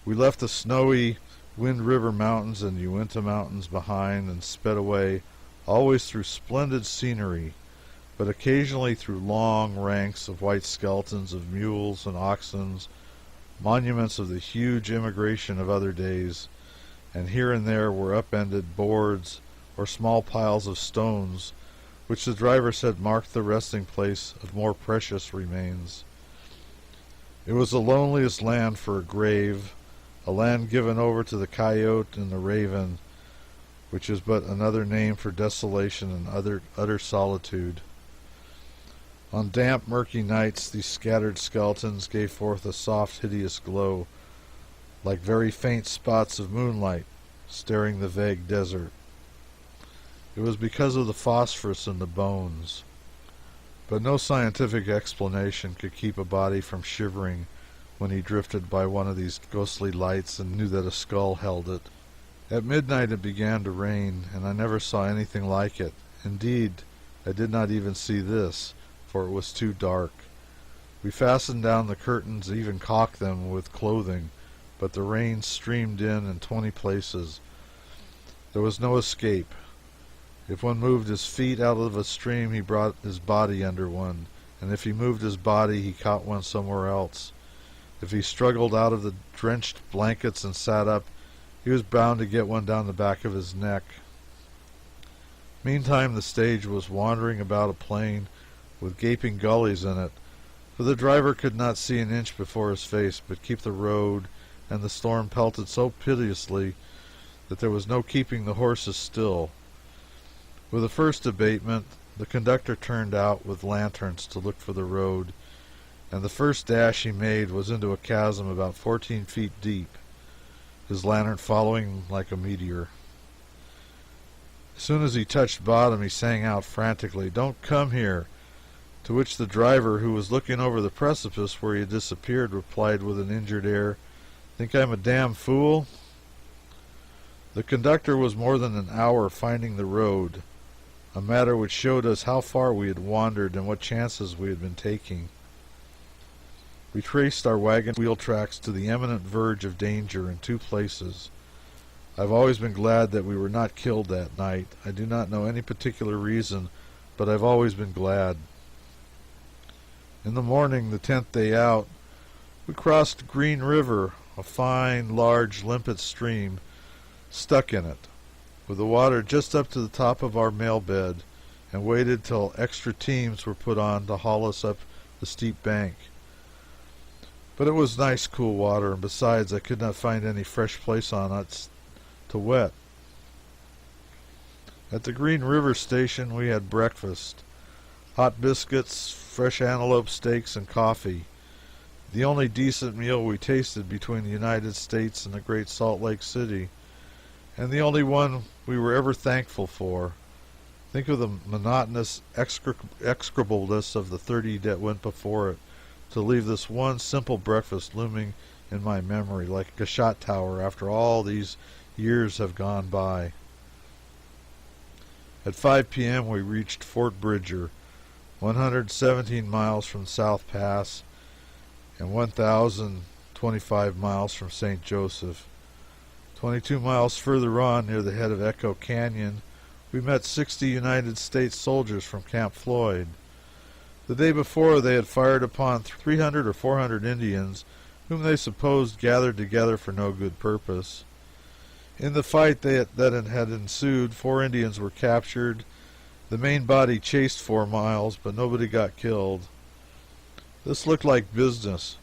We left the snowy Wind River Mountains and Uinta Mountains behind and sped away, always through splendid scenery, but occasionally through long ranks of white skeletons of mules and oxen, monuments of the huge immigration of other days, and here and there were upended boards or small piles of stones, which the driver said marked the resting place of more precious remains. It was the loneliest land for a grave, a land given over to the coyote and the raven, which is but another name for desolation and utter solitude. On damp, murky nights, these scattered skeletons gave forth a soft, hideous glow, like very faint spots of moonlight staring the vague desert. It was because of the phosphorus in the bones, but no scientific explanation could keep a body from shivering when he drifted by one of these ghostly lights and knew that a skull held it. At midnight it began to rain, and I never saw anything like it. Indeed, I did not even see this, for it was too dark. We fastened down the curtains, even caulked them with clothing, but the rain streamed in 20 places. There was no escape. If one moved his feet out of a stream, he brought his body under one, and if he moved his body, he caught one somewhere else. If he struggled out of the drenched blankets and sat up, he was bound to get one down the back of his neck. Meantime, the stage was wandering about a plain with gaping gullies in it, for the driver could not see an inch before his face, but keep the road, and the storm pelted so pitilessly that there was no keeping the horses still. With the first abatement, the conductor turned out with lanterns to look for the road, and the first dash he made was into a chasm about 14 feet deep, his lantern following like a meteor. As soon as he touched bottom, he sang out frantically, "Don't come here," to which the driver, who was looking over the precipice where he had disappeared, replied with an injured air, "Think I'm a damn fool?" The conductor was more than an hour finding the road, a matter which showed us how far we had wandered and what chances we had been taking. We traced our wagon wheel tracks to the imminent verge of danger in 2 places. I've always been glad that we were not killed that night. I do not know any particular reason, but I've always been glad. In the morning, the 10th day out, we crossed Green River, a fine, large, limpid stream, stuck in it, with the water just up to the top of our mail bed, and waited till extra teams were put on to haul us up the steep bank. But it was nice, cool water, and besides, I could not find any fresh place on it to wet. At the Green River station we had breakfast, hot biscuits, fresh antelope steaks, and coffee, the only decent meal we tasted between the United States and the great Salt Lake City, and the only one we were ever thankful for. Think of the monotonous execrableness of the 30 that went before it, to leave this one simple breakfast looming in my memory like a shot tower after all these years have gone by. At 5 p.m. we reached Fort Bridger, 117 miles from South Pass and 1,025 miles from St. Joseph. 22 miles further on, near the head of Echo Canyon, we met 60 United States soldiers from Camp Floyd. The day before, they had fired upon 300 or 400 Indians, whom they supposed gathered together for no good purpose. In the fight that had ensued, 4 Indians were captured. The main body chased 4 miles, but nobody got killed. This looked like business.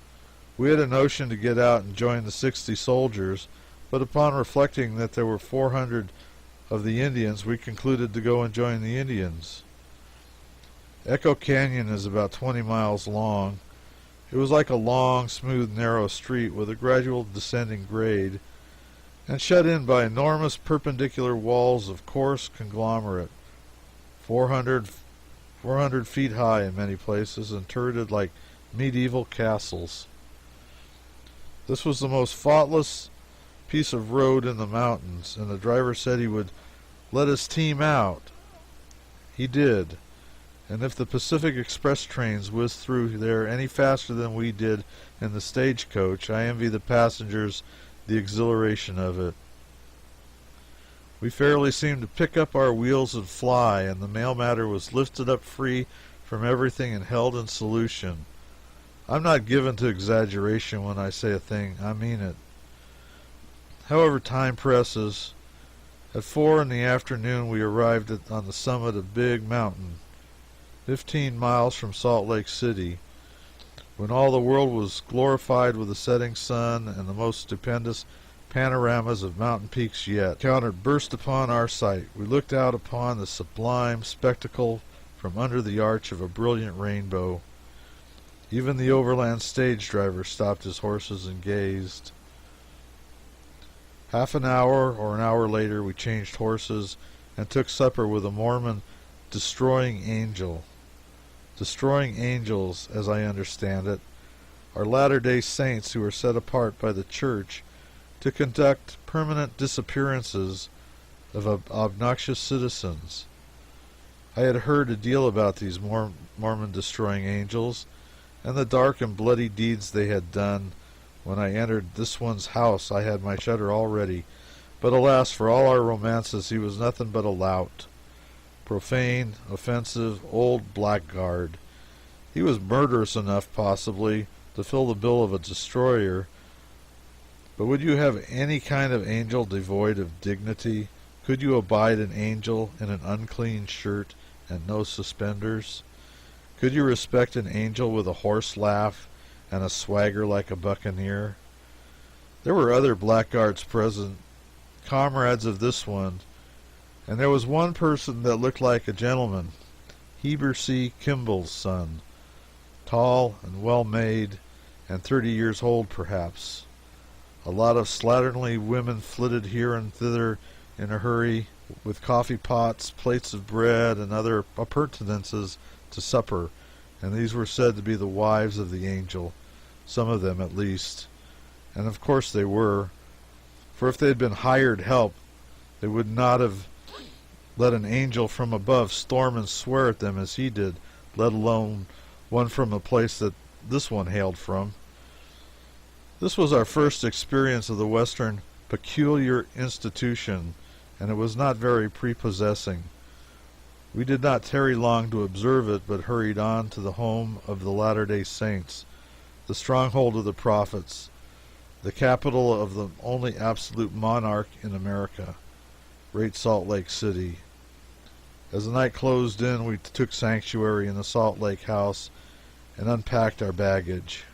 We had a notion to get out and join the 60 soldiers, but upon reflecting that there were 400 of the Indians, we concluded to go and join the Indians. Echo Canyon is about 20 miles long. It was like a long, smooth, narrow street with a gradual descending grade, and shut in by enormous perpendicular walls of coarse conglomerate, 400 feet high in many places, and turreted like medieval castles. This was the most faultless piece of road in the mountains, and the driver said he would let his team out. He did, and if the Pacific Express trains whizzed through there any faster than we did in the stagecoach, I envy the passengers the exhilaration of it. We fairly seemed to pick up our wheels and fly, and the mail matter was lifted up free from everything and held in solution. I'm not given to exaggeration when I say a thing. I mean it. However, time presses. At 4 in the afternoon we arrived on the summit of Big Mountain, 15 miles from Salt Lake City, when all the world was glorified with the setting sun and the most stupendous panoramas of mountain peaks yet encountered burst upon our sight. We looked out upon the sublime spectacle from under the arch of a brilliant rainbow. Even the overland stage driver stopped his horses and gazed. Half an hour or an hour later we changed horses and took supper with a Mormon destroying angel. Destroying angels, as I understand it, are Latter-day Saints who are set apart by the Church to conduct permanent disappearances of obnoxious citizens. I had heard a deal about these Mormon destroying angels and the dark and bloody deeds they had done. When I entered this one's house I had my shudder all ready, but alas, for all our romances, he was nothing but a lout. Profane, offensive, old blackguard. He was murderous enough, possibly, to fill the bill of a destroyer, but would you have any kind of angel devoid of dignity? Could you abide an angel in an unclean shirt and no suspenders? Could you respect an angel with a horse laugh and a swagger like a buccaneer? There were other blackguards present, comrades of this one, and there was one person that looked like a gentleman, Heber C. Kimball's son, tall and well-made, and 30 years old perhaps. A lot of slatternly women flitted here and thither in a hurry, with coffee pots, plates of bread, and other appurtenances to supper, and these were said to be the wives of the angel, some of them at least. And of course they were, for if they had been hired help, they would not have let an angel from above storm and swear at them as he did, let alone one from a place that this one hailed from. This was our first experience of the Western peculiar institution, and it was not very prepossessing. We did not tarry long to observe it, but hurried on to the home of the Latter-day Saints, the stronghold of the prophets, the capital of the only absolute monarch in America, Great Salt Lake City. As the night closed in, we took sanctuary in the Salt Lake house and unpacked our baggage.